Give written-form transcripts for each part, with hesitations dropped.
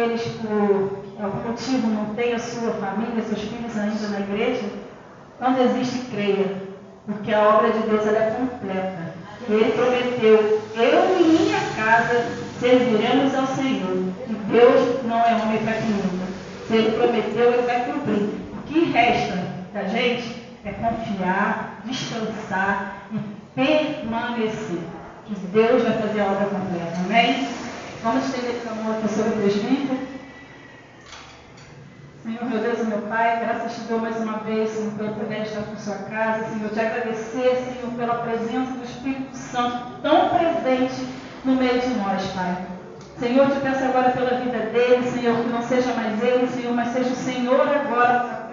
deles, por algum motivo, não tem a sua família, seus filhos ainda na igreja, não desiste e creia, porque a obra de Deus ela é completa. Ele prometeu, eu e minha casa serviremos ao Senhor. E Deus não é homem para que minta. Se Ele prometeu, Ele vai cumprir. O que resta da gente é confiar, descansar e permanecer. Que Deus vai fazer a obra completa. Amém? Vamos estender esse amor aqui sobre o presbítero. Senhor, meu Deus e meu Pai, graças te dou mais uma vez, Senhor, pelo privilégio de estar com sua casa, Senhor, te agradecer, Senhor, pela presença do Espírito Santo tão presente no meio de nós, Pai. Senhor, te peço agora pela vida dele, Senhor, que não seja mais ele, Senhor, mas seja o Senhor agora,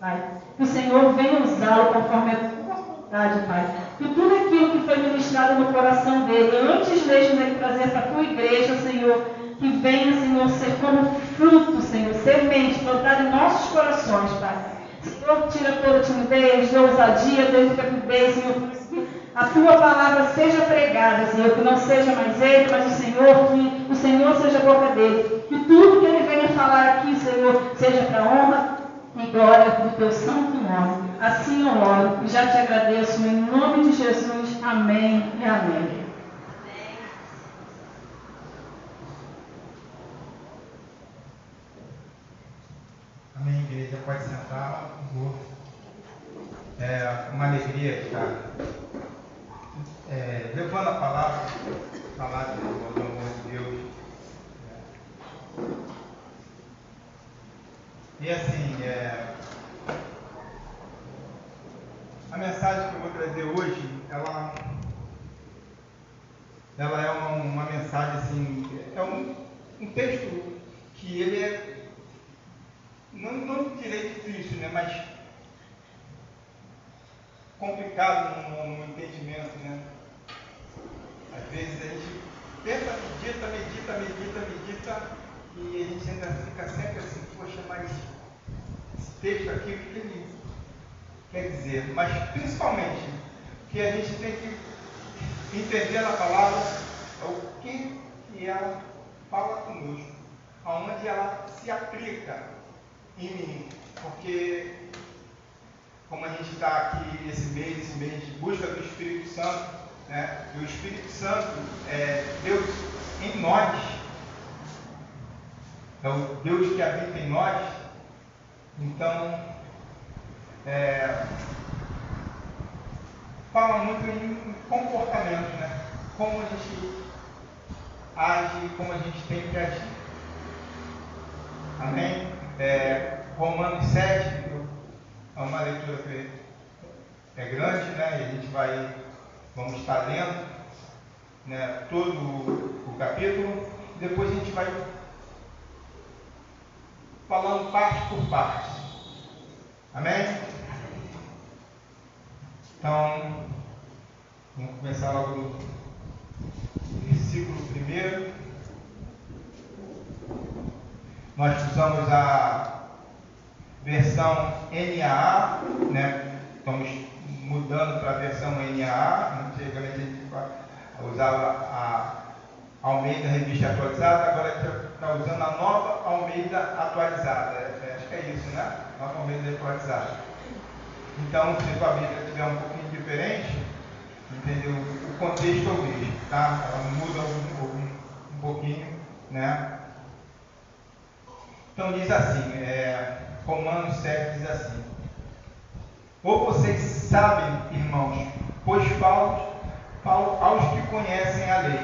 Pai. Que o Senhor venha usá-lo conforme a tua vontade, Pai. Que tudo aquilo que foi ministrado no coração dele, antes mesmo dele trazer para a tua igreja, Senhor, que venha, Senhor, ser como fruto, Senhor, semente plantada em nossos corações, Pai. Senhor, tira toda timidez, dê ousadia, dê intrepidez, Senhor, que a tua palavra seja pregada, Senhor, que não seja mais ele, mas o Senhor, que o Senhor seja a boca dele. Que tudo que ele venha falar aqui, Senhor, seja para a honra e glória do teu santo nome. Assim eu oro e já te agradeço em nome de Jesus. Amém e amém. Amém, igreja, pode sentar, por favor. É uma alegria estar levando a palavra do amor de Deus. E assim, a mensagem que eu vou trazer hoje, ela é uma mensagem assim, é um texto que ele é não direi difícil, né, mas complicado no entendimento, né? Às vezes a gente tenta, medita, e a gente ainda fica sempre assim, poxa, mas esse texto aqui, o que ele quer dizer? Mas principalmente, o que a gente tem que entender na palavra é o que ela fala conosco, aonde ela se aplica em mim, porque como a gente está aqui esse mês de busca do Espírito Santo, né? E o Espírito Santo é Deus em nós, é o Deus que habita em nós. Então, fala muito em comportamento, né? Como a gente age, como a gente tem que agir. Amém? Romanos 7, é uma leitura que é grande, né? E a gente vamos estar lendo, né, todo o capítulo, e depois a gente vai falando parte por parte. Amém? Então, vamos começar logo no versículo 1. Nós usamos a versão NAA, né? Estamos mudando para a versão NAA. Antigamente a gente usava a Almeida Revista Atualizada, agora a gente está usando a Nova Almeida Atualizada. Acho que é isso, né? Nova Almeida Atualizada. Então, se a tua Bíblia estiver um pouquinho diferente, entendeu? O contexto é o mesmo, tá? Ela muda um pouquinho, né? Então diz assim, Romanos 7 diz assim: ou vocês sabem, irmãos, pois falo aos que conhecem a lei,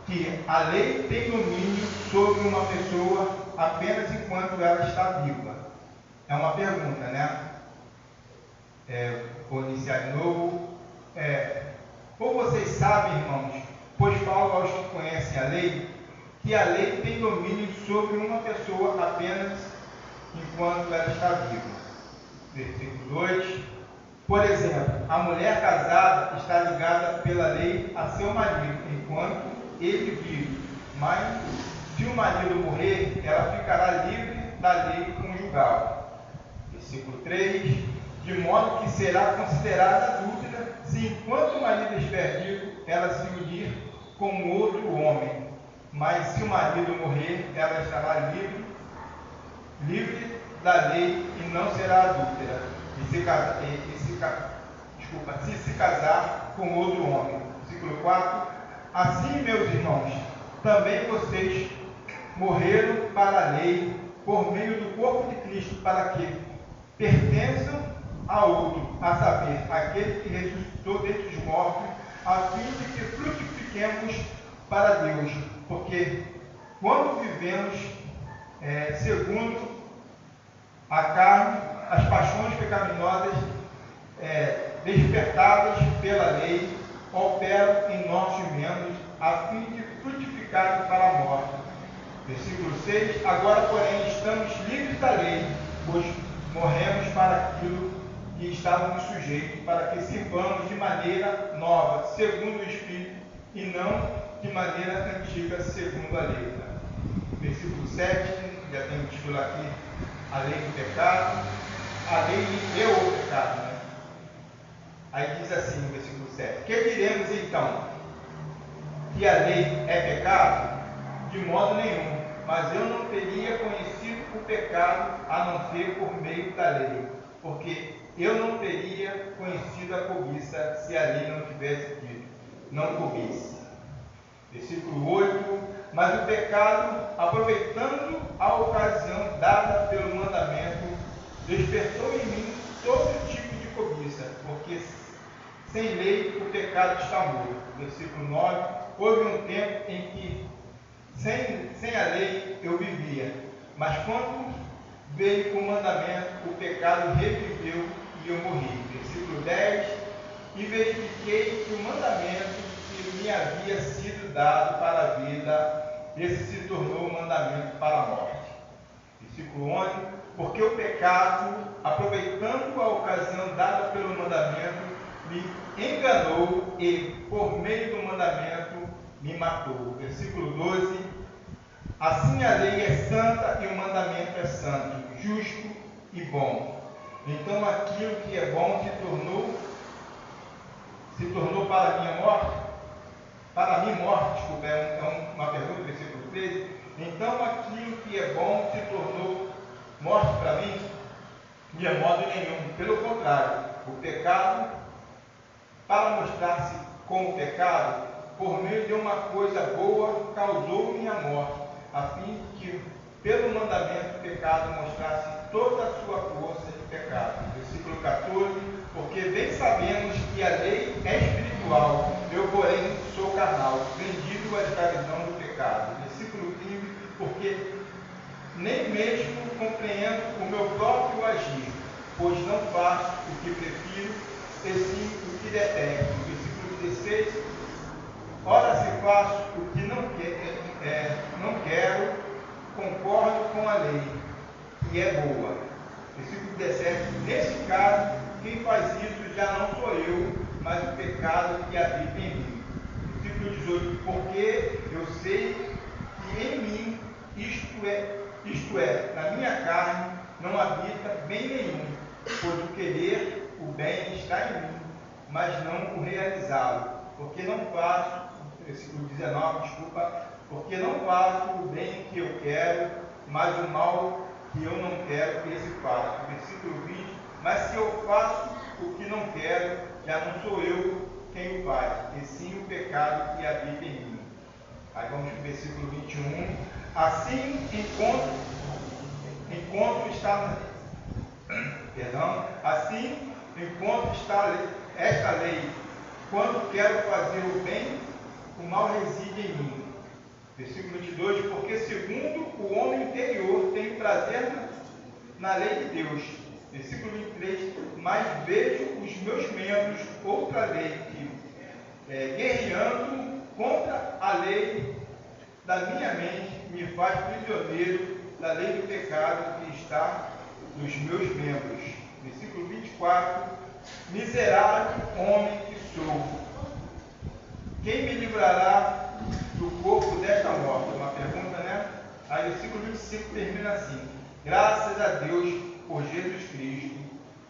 que a lei tem domínio sobre uma pessoa apenas enquanto ela está viva. É uma pergunta, né? Vou iniciar de novo. Ou vocês sabem, irmãos, pois falo aos que conhecem a lei, que a lei tem domínio sobre uma pessoa apenas enquanto ela está viva. Versículo 2. Por exemplo, a mulher casada está ligada pela lei a seu marido enquanto ele vive, mas se o marido morrer, ela ficará livre da lei conjugal. Versículo 3. De modo que será considerada adúltera se enquanto o marido estiver vivo, ela se unir com outro homem. Mas se o marido morrer, ela estará livre da lei e não será adúltera, se se casar com outro homem. Versículo 4. Assim, meus irmãos, também vocês morreram para a lei por meio do corpo de Cristo, para que pertençam a outro, a saber, aquele que ressuscitou dentre os mortos, a fim de que frutifiquemos para Deus. Porque quando vivemos segundo a carne, as paixões pecaminosas despertadas pela lei operam em nossos membros a fim de frutificarem para a morte. Versículo 6. Agora, porém, estamos livres da lei, pois morremos para aquilo que estávamos sujeitos, para que sirvamos de maneira nova, segundo o Espírito, e não de maneira antiga, segundo a letra. Versículo 7, já tem o título aqui, a lei do pecado, a lei deu o pecado, né? Aí diz assim no versículo 7, que diremos então? Que a lei é pecado? De modo nenhum, mas eu não teria conhecido o pecado a não ser por meio da lei, porque eu não teria conhecido a cobiça se a lei não tivesse dito, não cobice. Versículo 8, mas o pecado, aproveitando a ocasião dada pelo mandamento, despertou em mim todo tipo de cobiça, porque sem lei o pecado está morto. Versículo 9, houve um tempo em que sem a lei eu vivia, mas quando veio o mandamento, o pecado reviveu e eu morri. Versículo 10, e verifiquei que o mandamento que me havia sido dado para a vida, esse se tornou um mandamento para a morte. Versículo 11, porque o pecado, aproveitando a ocasião dada pelo mandamento, me enganou e, por meio do mandamento, me matou. Versículo 12, assim a lei é santa e o mandamento é santo, justo e bom. Então aquilo que é bom se tornou para a minha morte, para a minha morte, desculpa, é uma pergunta, versículo 13. Então aquilo que é bom se tornou morte para mim? De modo nenhum, pelo contrário, o pecado, para mostrar-se como pecado, por meio de uma coisa boa, causou-me a morte, a fim que, pelo mandamento, o pecado mostrasse toda a sua força de pecado. Versículo 14, porque bem sabemos que a lei é espiritual, eu, porém, sou carnal, vendido à escravidão do pecado. Versículo 15, porque nem mesmo compreendo o meu próprio agir, pois não faço o que prefiro, e sim o que detesto. Versículo 16, ora se faço o que não quero, concordo com a lei, que é boa. Versículo 17, nesse caso, quem faz isso já não sou eu, mas o pecado que habita em mim. Versículo 18, porque eu sei que em mim, isto é, na minha carne, não habita bem nenhum, pois o querer o bem está em mim, mas não o realizá-lo, porque não faço, versículo 19, porque não faço o bem que eu quero, mas o mal que eu não quero, esse faço. Versículo 20, mas se eu faço o que não quero, já não sou eu quem o faz, e sim o pecado que habita em mim. Aí vamos para o versículo 21. Assim, enquanto está esta lei, quando quero fazer o bem, o mal reside em mim. Versículo 22, porque segundo o homem interior tem prazer na lei de Deus. Versículo 23, mas vejo os meus membros, outra lei, guerreando contra a lei da minha mente, me faz prisioneiro da lei do pecado que está nos meus membros. Versículo 24, miserável homem que sou, quem me livrará do corpo desta morte? Uma pergunta, né? Aí o versículo 25 termina assim, graças a Deus por Jesus Cristo,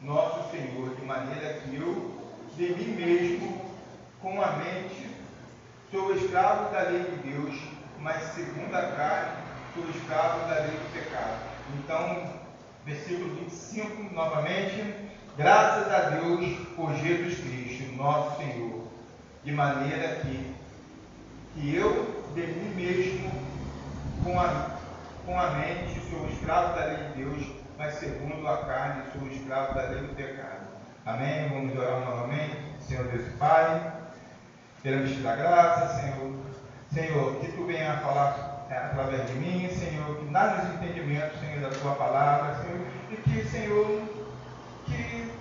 nosso Senhor, de maneira que eu, de mim mesmo, com a mente, sou escravo da lei de Deus, mas segundo a carne, sou escravo da lei do pecado. Então, versículo 25, novamente. Graças a Deus por Jesus Cristo, nosso Senhor, de maneira que eu, de mim mesmo, com a mente, sou escravo da lei de Deus, mas segundo a carne, sou escravo da lei do pecado. Amém? Vamos orar novamente. Senhor Deus e Pai, queremos te dar graça, Senhor. Senhor, que tu venha a falar através de mim, Senhor, que dá-nos entendimento, Senhor, da tua palavra, Senhor, e que, Senhor, que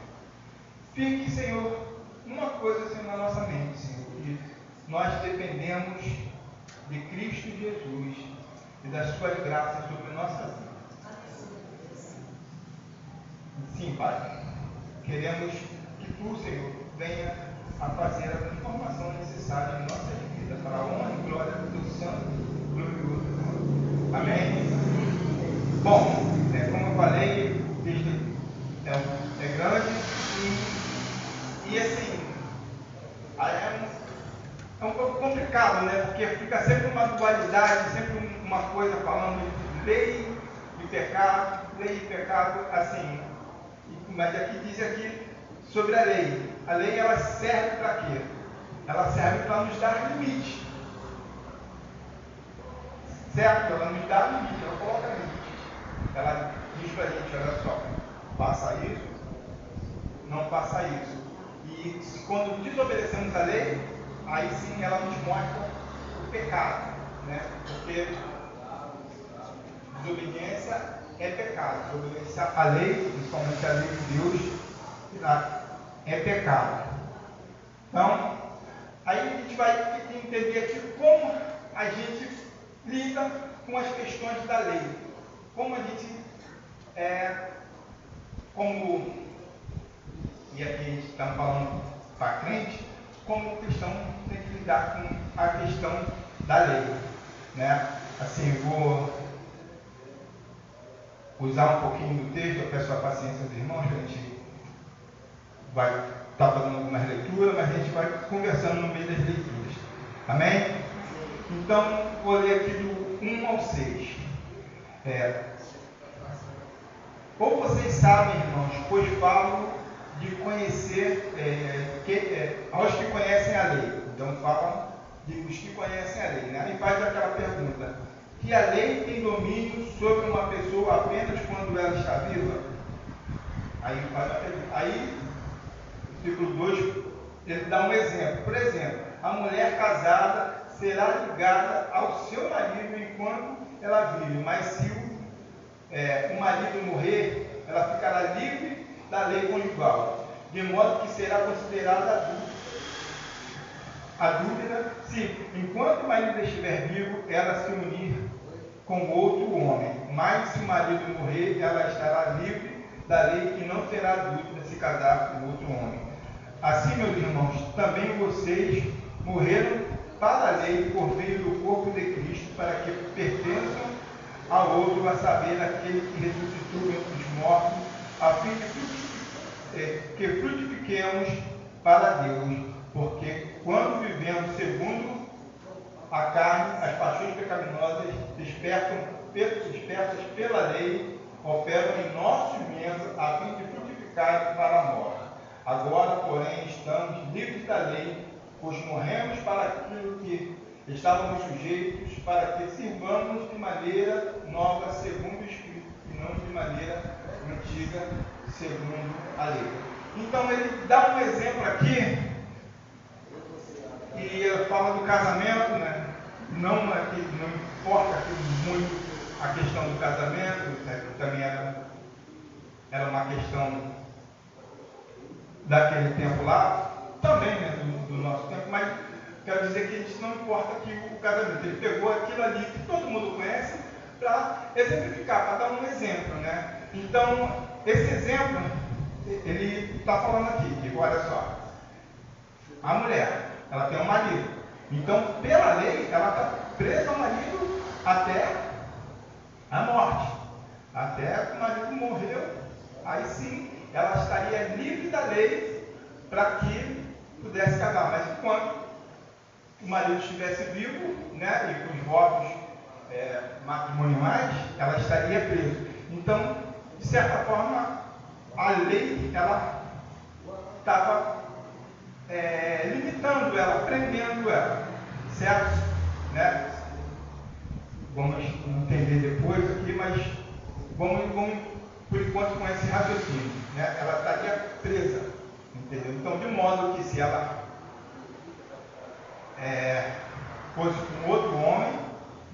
fique, Senhor, uma coisa, Senhor, na nossa mente, Senhor, que nós dependemos de Cristo Jesus e das suas graças sobre a nossa vida. Sim, Pai, queremos que tu, Senhor, venha a fazer a transformação necessária em nossa vida, para a honra e glória do teu santo e glorioso nome. Amém? Bom, como eu falei, o texto é grande e assim, é um pouco complicado, né? Porque fica sempre uma dualidade, sempre uma coisa falando de lei e pecado, assim. Mas aqui diz aqui sobre a lei. A lei, ela serve para quê? Ela serve para nos dar limite. Certo? Ela nos dá limite, ela coloca limite. Ela diz para a gente, olha só, faça isso, não faça isso. E quando desobedecemos a lei, aí sim ela nos mostra o pecado, né? Porque desobediência é pecado. Desobediência à lei, principalmente à lei de Deus, é pecado. Então, aí a gente vai ter que entender aqui como a gente lida com as questões da lei. Como a gente e aqui a gente está falando para crente, como o cristão tem que lidar com a questão da lei, né? Assim, eu vou usar um pouquinho do texto, eu peço a paciência dos irmãos, a gente vai estar fazendo algumas leituras, mas a gente vai conversando no meio das leituras. Amém? Então, vou ler aqui do 1 ao 6. Ou vocês sabem, irmãos, pois falo de conhecer, aos que conhecem a lei. Então, fala dos que conhecem a lei, né? Aí faz aquela pergunta: que a lei tem domínio sobre uma pessoa apenas quando ela está viva? Aí faz a pergunta. Aí, versículo 2, ele dá um exemplo. Por exemplo, a mulher casada será ligada ao seu marido enquanto ela vive, mas se o marido morrer, ela ficará livre da lei conjugal, de modo que será considerada adúltera se, enquanto o marido estiver vivo, ela se unir com outro homem. Mas se o marido morrer, ela estará livre da lei e não será adúltera se casar com outro homem. Assim, meus irmãos, também vocês morreram para a lei por meio do corpo de Cristo, para que pertençam ao outro, a saber, aquele que ressuscitou entre os mortos, a fim de que frutifiquemos para Deus. Porque quando vivemos segundo a carne, as paixões pecaminosas despertas pela lei, operam em nossos membros a fim de frutificarem para a morte. Agora, porém, estamos livres da lei, pois morremos para aquilo que estávamos sujeitos, para que sirvamos de maneira nova segundo o Espírito, e não de maneira antiga segundo a lei. Então ele dá um exemplo aqui, e ele fala do casamento, né? Não importa aqui muito a questão do casamento, né? Também era uma questão daquele tempo lá, também, né? do nosso tempo, mas quero dizer que a gente não importa aqui o casamento. Ele pegou aquilo ali que todo mundo conhece para exemplificar, para dar um exemplo, né? Então, esse exemplo, ele está falando aqui, que olha só, a mulher, ela tem um marido. Então, pela lei, ela está presa ao marido até a morte. Até que o marido morreu, aí sim, ela estaria livre da lei para que pudesse casar. Mas enquanto o marido estivesse vivo, né, e com os votos matrimoniais, ela estaria presa. Então, de certa forma, a lei ela estava limitando ela, prendendo ela, certo? Né? Vamos entender depois aqui, mas vamos por enquanto com esse raciocínio, né? Ela estaria presa, entendeu? Então, de modo que se ela fosse com outro homem,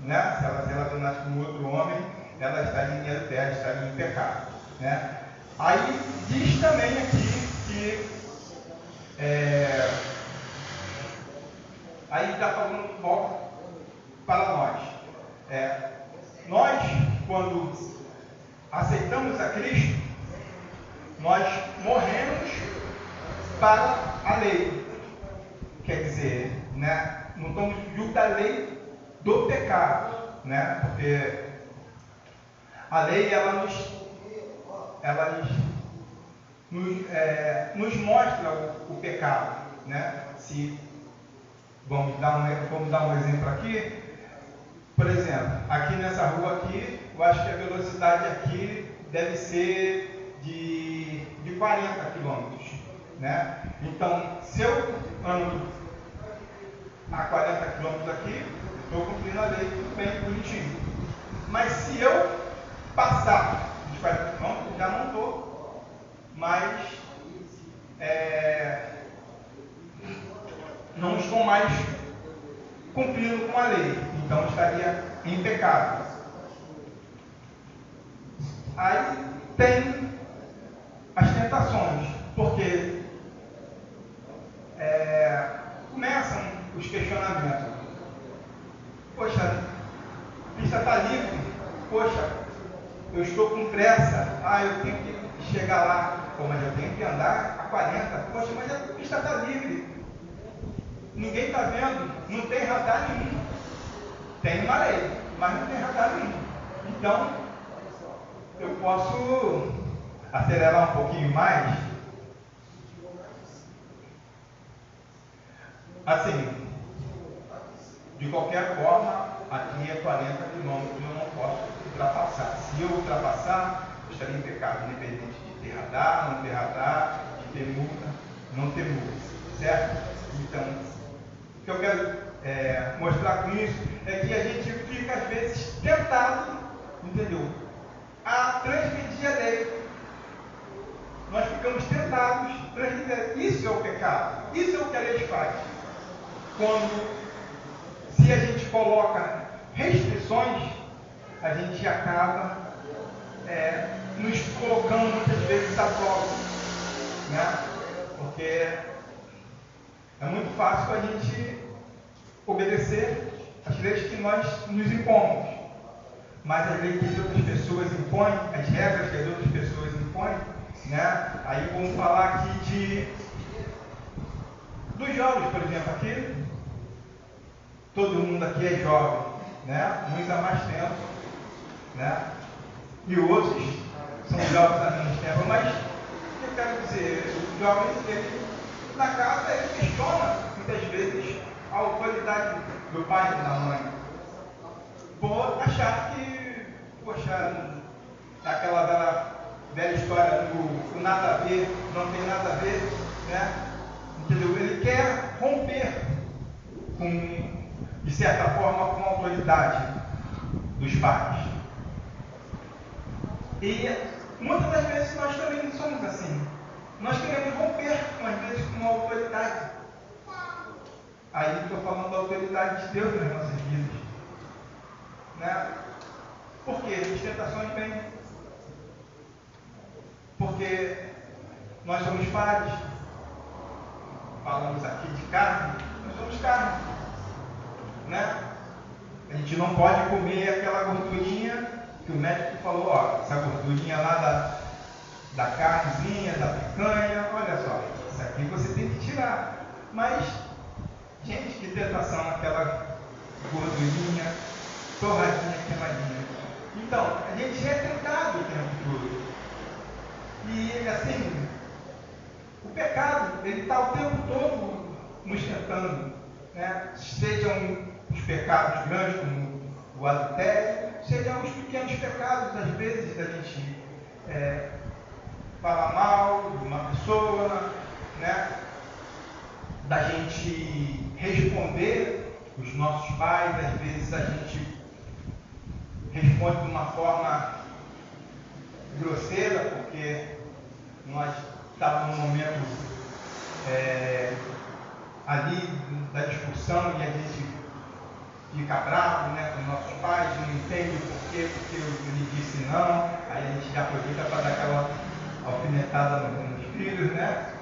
né? Se ela se relacionasse com outro homem, ela estaria em adultério, estaria em pecado, né? Aí diz também aqui que aí está falando volta para nós. Nós, quando aceitamos a Cristo, nós morremos para a lei. Quer dizer, né, não estamos junto da lei do pecado, né, porque a lei ela nos mostra o pecado, né? Se vamos dar um exemplo aqui. Por exemplo, aqui nessa rua aqui, eu acho que a velocidade aqui deve ser de 40 km, né? Então, se eu ando a 40 km aqui, estou cumprindo a lei, tudo bem, bonitinho. Mas se eu passar de 40 km, já não estou mais, não estou mais cumprindo com a lei, então estaria em pecado. Aí tem as tentações, porque começam os questionamentos. Poxa, a pista está livre. Poxa, eu estou com pressa. Eu tenho que chegar lá. Pô, mas eu tenho que andar a 40. Poxa, mas a pista está livre. Ninguém está vendo. Não tem radar nenhum. Tem uma lei, mas não tem radar nenhum. Então, eu posso acelerar um pouquinho mais. Assim, de qualquer forma, aqui é 40 km, eu não posso ultrapassar. Se eu ultrapassar, eu estaria em pecado, independente de ter radar, não ter radar, de ter multa, não ter multa, certo? Então, o que eu quero mostrar com isso é que a gente fica, às vezes, tentado, entendeu? A transgredir a lei. Nós ficamos tentados a transgredir a lei. Isso é o pecado. Isso é o que a lei faz. Se a gente coloca restrições, a gente acaba nos colocando muitas vezes à prova, né? Porque é muito fácil a gente obedecer as leis que nós nos impomos, mas as leis que as outras pessoas impõem, as regras que as outras pessoas impõem, né? Aí vamos falar aqui dos jovens, por exemplo, aqui. Todo mundo aqui é jovem, né? Uns há mais tempo, né? E outros são jovens há menos tempo. Mas, o que eu quero dizer? O jovem, ele, na casa, ele questiona, muitas vezes, a autoridade do pai e da mãe. Por achar que, poxa, aquela velha história do nada a ver, não tem nada a ver, né? Entendeu? Ele quer romper de certa forma, com a autoridade dos pais. E muitas das vezes nós também somos assim. Nós queremos romper, às vezes, com a autoridade. Aí estou falando da autoridade de Deus nas nossas vidas. Né? Por quê? As tentações vêm. Porque nós somos pares. Falamos aqui de carne, nós somos carne. Né? A gente não pode comer aquela gordurinha que o médico falou, essa gordurinha lá da carnezinha, da picanha, olha só, isso aqui você tem que tirar. Mas, gente, que tentação aquela gordurinha, torradinha, queimadinha. Então, a gente é tentado o tempo todo. E, assim, o pecado, ele está o tempo todo nos tentando. né? Sejam os pecados grandes, como o adultério, sejam os pequenos pecados, às vezes, da gente falar mal de uma pessoa, né? Da gente responder os nossos pais, às vezes a gente responde de uma forma grosseira, porque nós estávamos num momento ali da discussão e a gente fica bravo, né, com nossos pais, não entende o porquê, porque eu lhe disse não, aí a gente já aproveita para dar aquela alfinetada nos filhos, né?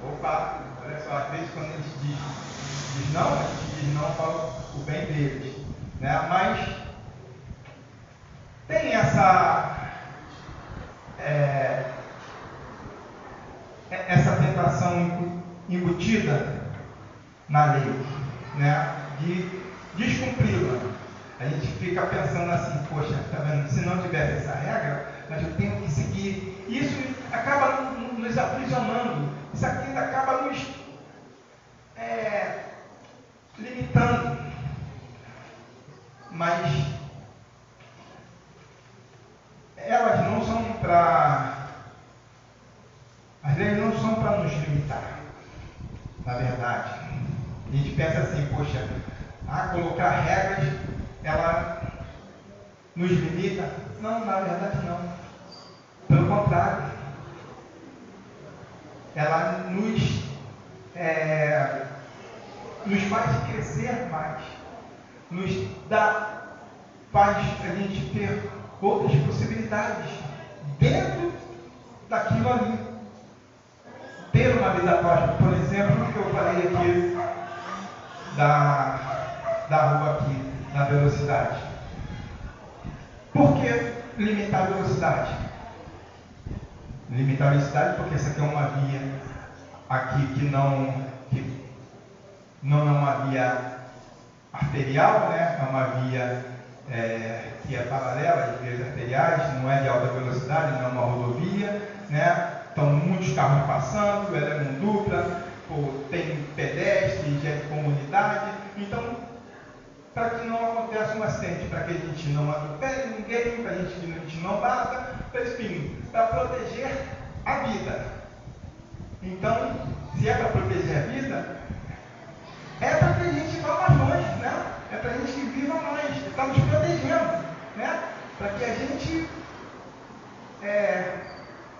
Opa, olha só, às vezes quando a gente diz não, a gente diz não para o bem deles, né? Mas tem essa tentação embutida na lei, né? De descumpri-la. A gente fica pensando assim, poxa, tá vendo? Se não tivesse essa regra, mas eu tenho que seguir. Isso acaba nos aprisionando. Isso aqui acaba nos limitando. Mas elas não são para... As leis não são para nos limitar, na verdade. A gente pensa assim, poxa, colocar regras, ela nos limita. Não, na verdade não. Pelo contrário. Ela nos faz crescer mais. Nos faz a gente ter outras possibilidades dentro daquilo ali. Ter uma vida próspera, por exemplo, que eu falei aqui da rua aqui, da velocidade. Por que limitar a velocidade? Limitar a velocidade porque essa aqui é uma via aqui que não é uma via arterial, né? É uma via que é paralela às vias arteriais, não é de alta velocidade, não é uma rodovia, né? Estão muitos carros passando, ela é mão dupla, tem pedestre, gente de comunidade. Então, para que não aconteça um acidente, para que a gente não atropele ninguém, para que a gente não bata, para proteger a vida. Então, se é para proteger a vida, é para que a gente vá mais longe, né? É para a gente que viva mais, estamos protegendo, né? Para que a gente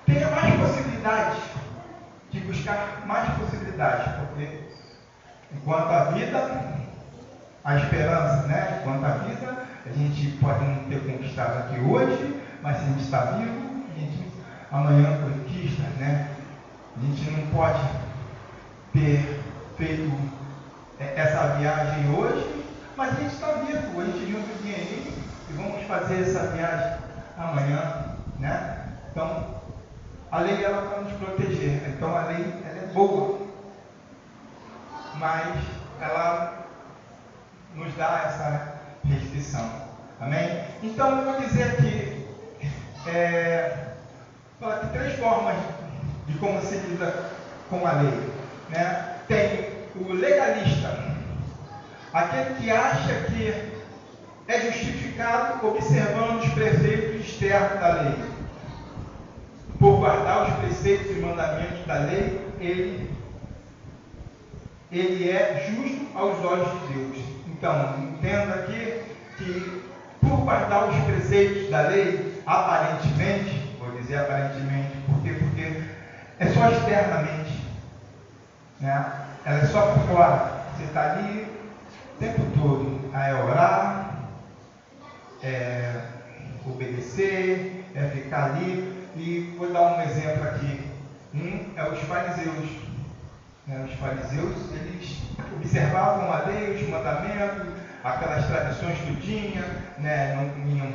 tenha mais possibilidades, de buscar mais possibilidades, porque enquanto a vida, a esperança, né? Enquanto a vida, a gente pode não ter conquistado aqui hoje, mas se a gente está vivo, a gente amanhã conquista, né? A gente não pode ter feito essa viagem hoje, mas a gente está vivo, a gente junta o dinheirinho e vamos fazer essa viagem amanhã, né? Então, a lei ela para nos proteger, então a lei ela é boa, mas ela nos dá essa restrição, amém? Então eu vou dizer aqui, falar aqui 3 formas de como se lida com a lei, né? Tem o legalista, aquele que acha que é justificado observando os preceitos externos da lei. Por guardar os preceitos e mandamentos da lei, ele é justo aos olhos de Deus. Então, entenda aqui que por guardar os preceitos da lei, aparentemente, vou dizer aparentemente, porque é só externamente, né? Ela é só por fora. Você está ali o tempo todo a orar, obedecer, ficar ali. E vou dar um exemplo aqui. É os fariseus. Os fariseus, eles observavam a lei, os mandamentos, aquelas tradições tudinha, né? Não comiam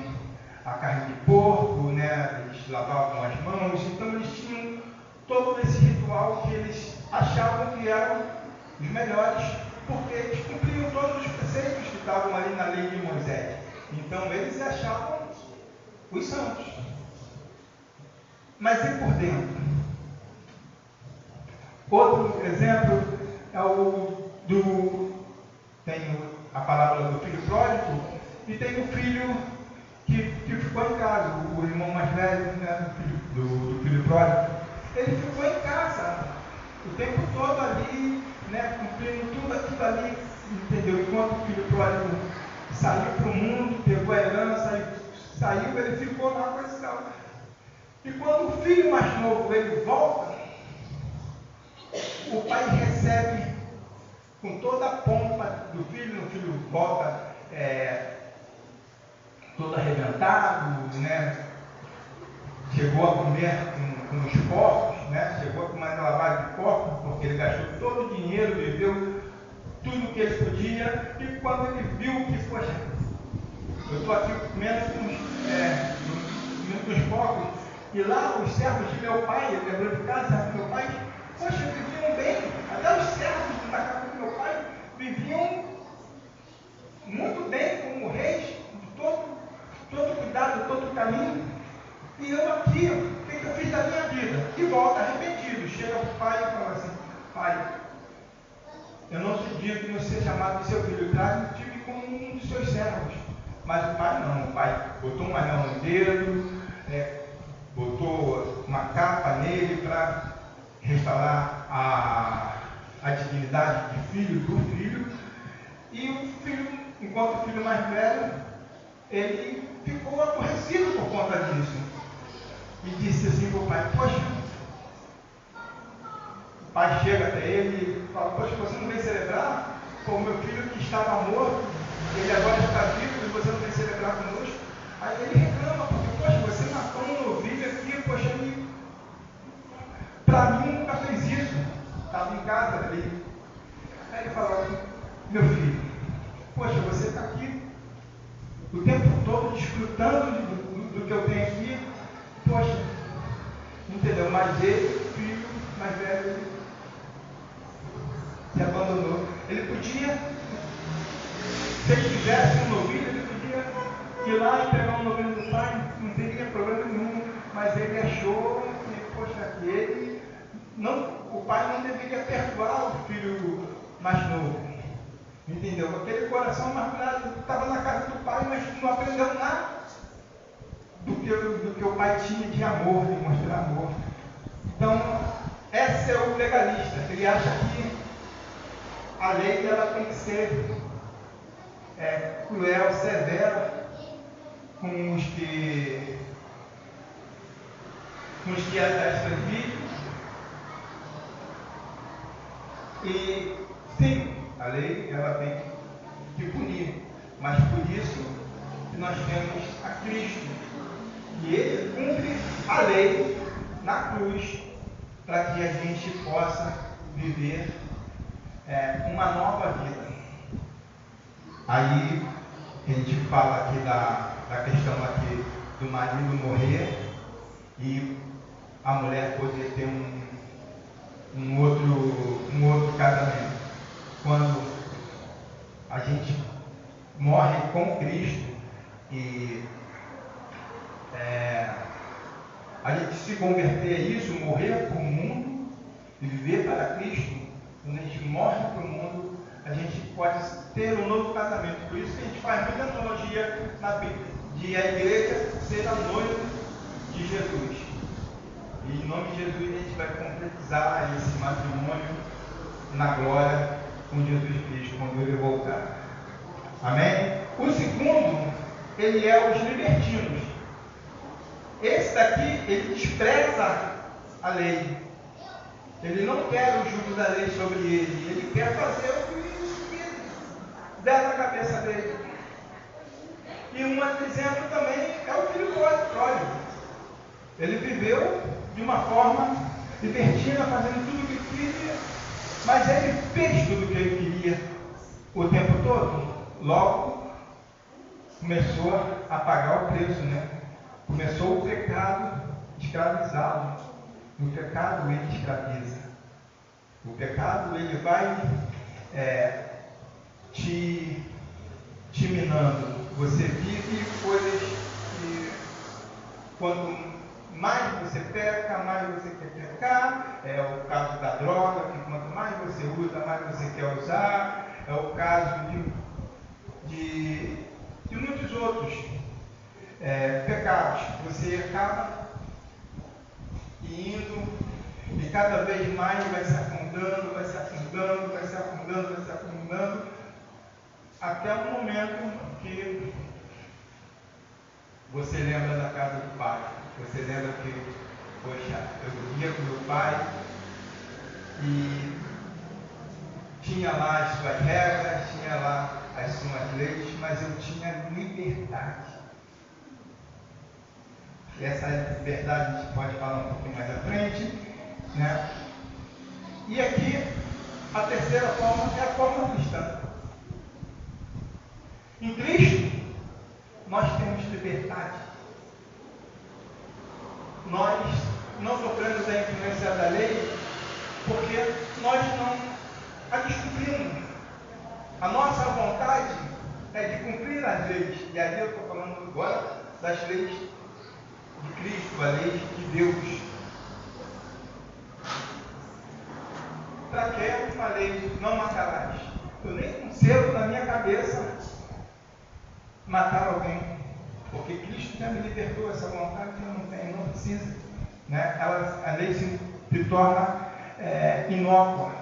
a carne de porco, né? Eles lavavam as mãos. Então eles tinham todo esse ritual que eles achavam que eram os melhores, porque eles cumpriam todos os preceitos que estavam ali na lei de Moisés. Então eles se achavam os santos. Mas e por dentro? Outro exemplo é o tem a parábola do filho pródigo e tem o filho que ficou em casa, o irmão mais velho, né, do filho pródigo. Ele ficou em casa o tempo todo ali, né, cumprindo tudo aquilo ali, entendeu? Enquanto o filho pródigo saiu para o mundo, pegou a herança, saiu, ele ficou lá com esse cara. E quando o filho mais novo ele volta, o pai recebe com toda a pompa do filho, o filho volta todo arrebentado, né? Chegou a comer com os porcos, né? Chegou a comer na lavagem de porcos, porque ele gastou todo o dinheiro, viveu tudo que ele podia, e quando ele viu que, poxa, eu estou aqui comendo com os porcos, e lá os servos de meu pai, ele lembrou de casa, meu pai, poxa, viviam bem, até os servos da casa do meu pai viviam muito bem como reis, de todo cuidado, todo caminho, e eu aqui, o que eu fiz da minha vida? E volta arrependido, chega para o pai e fala assim, pai, eu não sou digno de ser chamado de seu filho, tive como um dos seus servos, mas o pai não, o pai botou um anel no dedo, botou uma capa nele para restaurar a dignidade de filho do filho, e o filho, enquanto o filho mais velho, ele ficou aborrecido por conta disso, e disse assim para o pai, poxa, o pai chega até ele e fala, poxa, você não vem celebrar com o meu filho que estava morto, ele agora está vivo e você não vem celebrar conosco? Aí ele reclama, porque, poxa, você matou um novilho aqui, poxa, ele, para mim nunca fez isso, estava em casa ali. Aí ele fala, meu filho, poxa, você está aqui o tempo todo desfrutando do que eu tenho aqui, poxa, entendeu? Mas ele, filho mais velho, ele se abandonou. Ele podia, se ele tivesse um novilho, ele podia ir lá e pegar um novilho do pai, não teria problema nenhum, mas ele achou que, poxa, o pai não deveria perdoar o filho mais novo. Entendeu? Aquele coração amargurado estava na casa do pai, mas não aprendeu nada do que o pai tinha de amor, de mostrar amor. Então, esse é o legalista. Ele acha que a lei ela tem que ser cruel, severa com os que as transmitem. E sim, a lei ela tem que punir, mas por isso que nós temos a Cristo, e ele cumpre a lei na cruz para que a gente possa viver uma nova vida. Aí a gente fala aqui da questão aqui do marido morrer e a mulher poder ter um outro casamento. Quando a gente morre com Cristo e a gente se converter a isso, morrer para o mundo e viver para Cristo, quando a gente morre para o mundo, a gente pode ter um novo casamento. Por isso que a gente faz muita analogia na Bíblia, de a igreja ser a noiva de Jesus. E em nome de Jesus a gente vai concretizar esse matrimônio na glória com Jesus Cristo, quando ele voltar. Amém? O segundo, ele é os libertinos. Esse daqui, ele despreza a lei. Ele não quer o jugo da lei sobre ele. Ele quer fazer o que der na cabeça dele. E um exemplo também é o filho pródigo. Ele viveu de uma forma libertina, fazendo tudo o que queria, mas ele fez tudo o que ele queria o tempo todo. Logo, começou a pagar o preço, né? Começou o pecado escravizá-lo. O pecado ele escraviza. O pecado ele vai te minando. Você vive coisas que, quando mais você peca, mais você quer pecar. É o caso da droga, que quanto mais você usa, mais você quer usar. É o caso de muitos outros pecados. Você acaba indo e cada vez mais vai se afundando, vai se afundando, vai se afundando, vai se afundando, até o momento que você lembra da casa do pai. Você lembra que, poxa, eu vivia com meu pai e tinha lá as suas regras, tinha lá as suas leis, mas eu tinha liberdade. E essa liberdade a gente pode falar um pouquinho mais à frente, né? E aqui, a terceira forma é a forma cristã. Em Cristo, nós temos liberdade. Nós não sofremos a influência da lei porque nós não a descumprimos. A nossa vontade é de cumprir as leis. E aí eu estou falando agora das leis de Cristo, a lei de Deus. Para que uma lei não matarás? Eu nem concebo na minha cabeça matar alguém, porque Cristo já me libertou essa vontade, eu não tenho, não precisa. Né? A lei se torna inócua.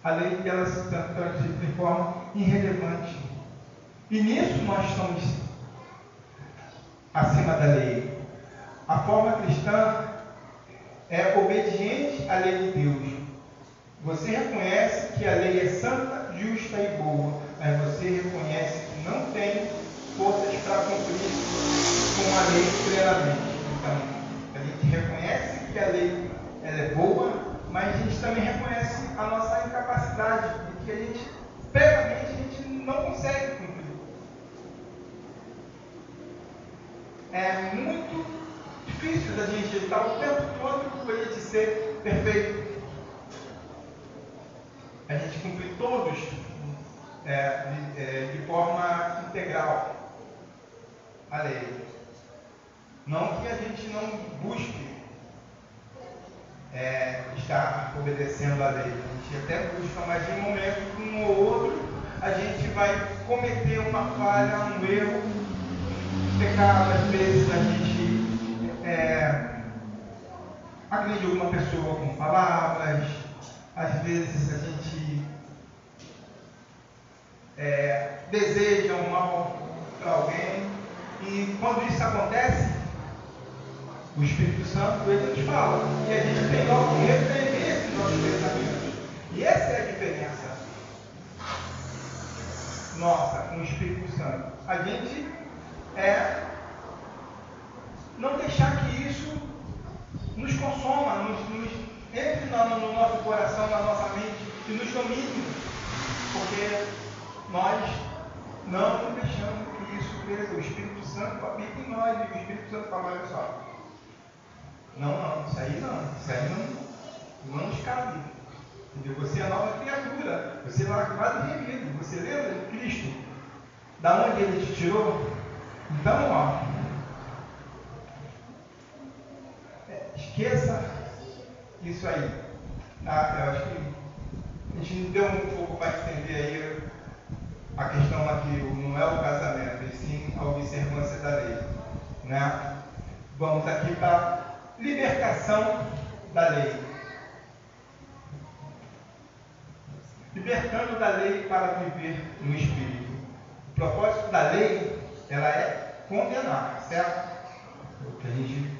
A lei ela se transforma irrelevante. E nisso nós estamos acima da lei. A forma cristã é obediente à lei de Deus. Você reconhece que a lei é santa, justa e boa, mas você reconhece que não tem forças para cumprir com a lei plenamente. Então, a gente reconhece que a lei ela é boa, mas a gente também reconhece a nossa incapacidade, de que a gente, plenamente, a gente não consegue cumprir. É muito difícil da gente estar o tempo todo com a gente ser perfeito. A gente cumprir todos de forma integral a lei. Não que a gente não busque estar obedecendo a lei. A gente até busca, mas em um momento, um ou outro, a gente vai cometer uma falha, um erro, pecado. Às vezes a gente agride alguma pessoa com palavras, às vezes a gente deseja um mal para alguém, e quando isso acontece, o Espírito Santo ele nos fala, e a gente tem logo que repreender esses nossos pensamentos. E essa é a diferença nossa com o Espírito Santo. A gente não deixar que isso nos consoma, entre no nosso coração, na nossa mente e nos domine, porque nós não deixamos que isso cresça. O Espírito Santo habita em nós e o Espírito Santo fala: olha só, não, isso aí não nos cabe. Entendeu? Você é a nova criatura, você é lavado e remido. Você lembra de Cristo? Da onde ele te tirou? Então, esqueça isso aí. Tá? Eu acho que a gente deu um pouco para entender aí a questão aqui, não é o casamento, e sim a observância da lei. Né? Vamos aqui para a libertação da lei. Libertando da lei para viver no Espírito. O propósito da lei, ela é condenar, certo? O que a gente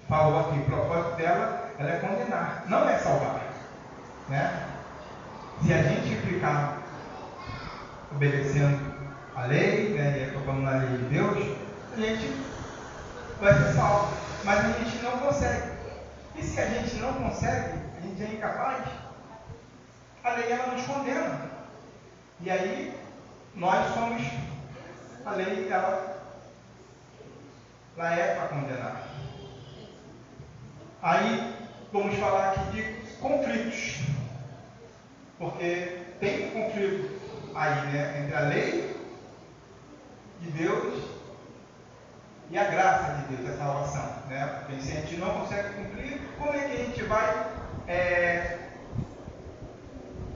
falou aqui, o propósito dela, ela é condenar, não é salvar. Né? Se a gente ficar obedecendo a lei, né, e estou falando na lei de Deus, a gente vai ser salvo, mas a gente não consegue. E se a gente não consegue, a gente é incapaz, a lei ela nos condena. E aí nós somos, a lei ela é para condenar. Aí vamos falar aqui de conflitos, porque tem conflito aí, né, entre a lei de Deus e a graça de Deus, a salvação. Né? Porque se a gente não consegue cumprir, como é que a gente vai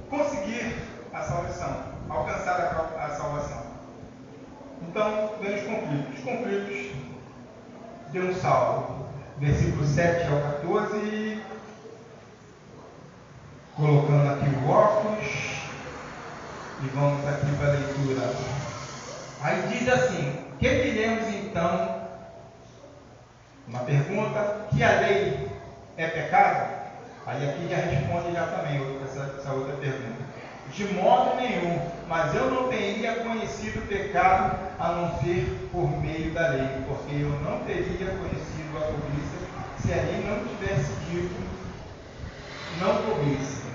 conseguir a salvação, alcançar a salvação? Então, vem os conflitos. Os conflitos de um salmo, versículo 7 ao 14, colocando aqui o óculos, e vamos aqui para a leitura. Aí diz assim: que diremos então? Uma pergunta: que a lei é pecado? Aí aqui já responde já também essa outra pergunta. De modo nenhum, mas eu não teria conhecido o pecado a não ser por meio da lei, porque eu não teria conhecido a cobiça se a lei não tivesse dito não cobice.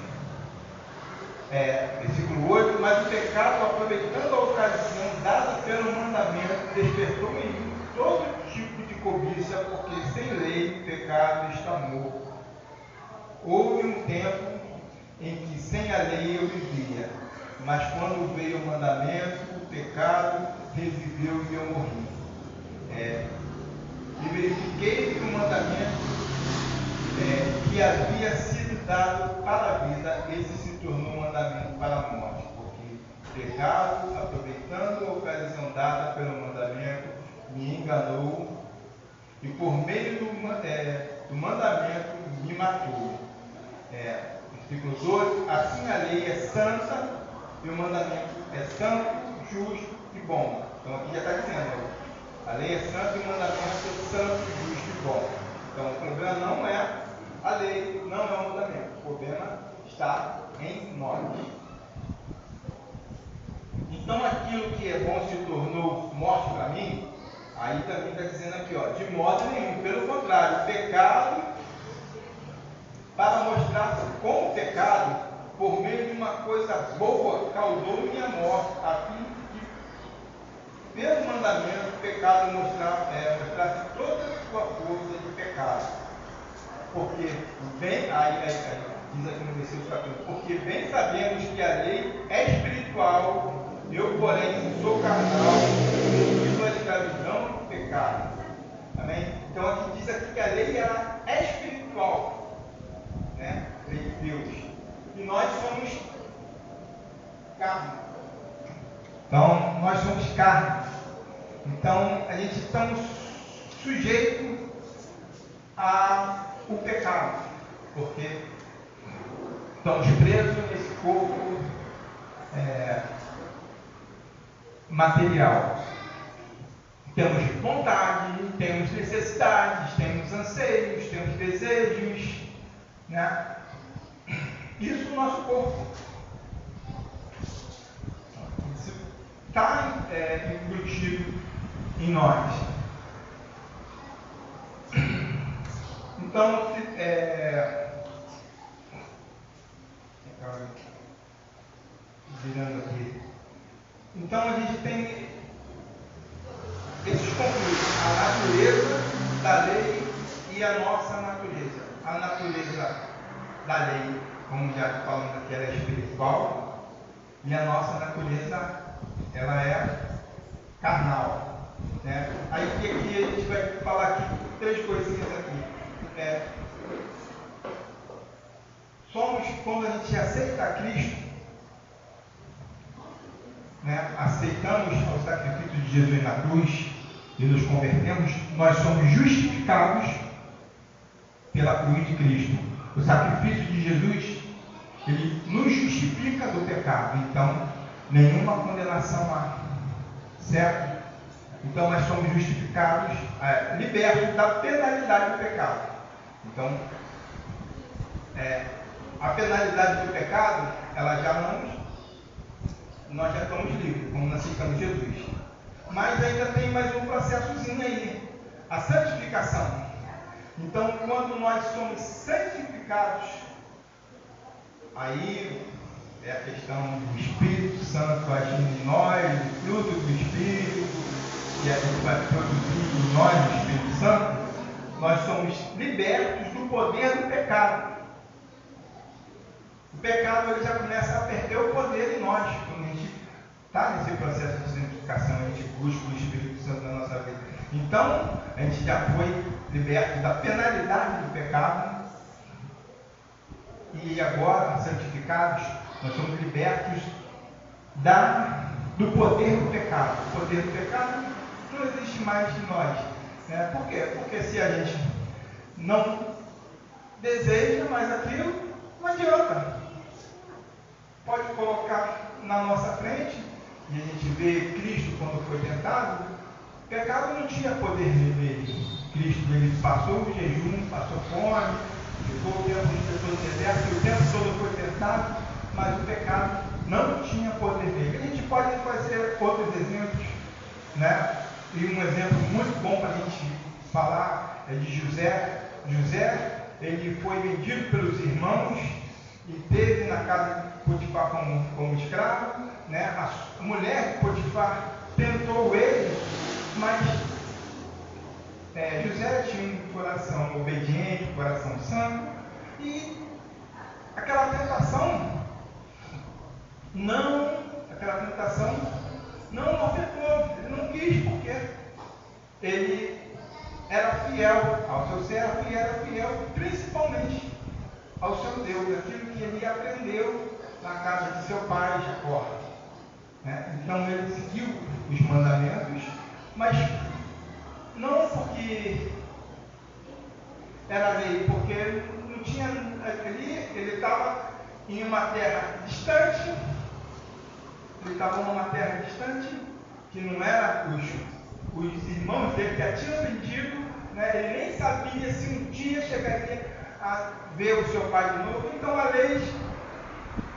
Versículo 8: mas o pecado, aproveitando a ocasião dada pelo mandamento, despertou em mim todo tipo de cobiça, porque sem lei o pecado está morto. Houve um tempo em que sem a lei eu vivia, mas quando veio o mandamento, o pecado reviveu e eu morri. E verifiquei que o mandamento que havia sido dado para a vida, esse se tornou um mandamento para a morte, porque o pecado, aproveitando a ocasião dada pelo mandamento, me enganou e por meio do mandamento me matou. Versículo 12: assim a lei é santa e o mandamento é santo, justo e bom. Então aqui já está dizendo, a lei é santa e o mandamento é santo, justo e bom. Então o problema não é a lei, não é o mandamento, o problema está em nós. Então aquilo que é bom se tornou morte para mim. Aí também está dizendo aqui, de modo nenhum, pelo contrário, o pecado, para mostrar como o pecado, por meio de uma coisa boa, causou minha morte, a fim de que, pelo mandamento, o pecado mostrasse toda a sua força de pecado. Porque bem, diz aqui no versículo 14, porque bem sabemos que a lei é espiritual, eu, porém, sou carnal, vivo a escravidão do pecado. Amém? Então aqui diz aqui que a lei ela é espiritual, né? Lei de Deus. E nós somos carne. Então nós somos carne. Então a gente estamos sujeitos ao pecado, porque estamos presos nesse corpo material. Temos vontade, temos necessidades, temos anseios, temos desejos, né? Isso no nosso corpo. Isso está embutido em nós. Então, virando aqui. Então a gente tem esses conflitos, a natureza da lei e a nossa natureza. A natureza da lei, como já falamos aqui, ela é espiritual, e a nossa natureza, ela é carnal. Né? Aí aqui a gente vai falar aqui 3 coisinhas aqui. Somos, quando a gente aceita a Cristo, né, aceitamos o sacrifício de Jesus na cruz e nos convertemos, nós somos justificados pela cruz de Cristo. O sacrifício de Jesus, ele nos justifica do pecado, então nenhuma condenação há, certo? Então nós somos justificados, libertos da penalidade do pecado. Então, a penalidade do pecado, ela nós já estamos livres, como nós aceitamos Jesus. Mas ainda tem mais um processozinho aí, a santificação. Então, quando nós somos santificados, aí é a questão do Espírito Santo agindo em nós, o fruto do Espírito, e a gente vai produzir em nós o Espírito Santo. Nós somos libertos do poder do pecado. O pecado ele já começa a perder o poder em nós. Quando a gente está nesse processo de santificação, a gente busca o Espírito Santo na nossa vida. Então, a gente já foi liberto da penalidade do pecado e agora, santificados, nós somos libertos do poder do pecado. O poder do pecado não existe mais em nós. Né? Por quê? Porque se a gente não deseja mais aquilo, não adianta. Pode colocar na nossa frente, e a gente vê Cristo quando foi tentado, o pecado não tinha poder nele. Cristo, ele passou o jejum, passou fome, ficou o tempo todo no deserto, e o tempo todo foi tentado, mas o pecado não tinha poder nele. A gente pode fazer outros exemplos, né? E um exemplo muito bom para a gente falar é de José. José, ele foi vendido pelos irmãos e teve na casa de Potifar como escravo, né? A mulher de Potifar tentou ele, mas José tinha um coração obediente, um coração santo, e aquela tentação não o afetou. Ele não quis, porque ele era fiel ao seu servo e era fiel principalmente ao seu Deus, aquilo que ele aprendeu na casa de seu pai, Jacó. Né? Então ele seguiu os mandamentos, mas não porque era lei, porque não tinha ali, ele estava em uma terra distante, que não era os irmãos dele que tinham vendido, né? Ele nem sabia se um dia chegaria a ver o seu pai de novo. Então a lei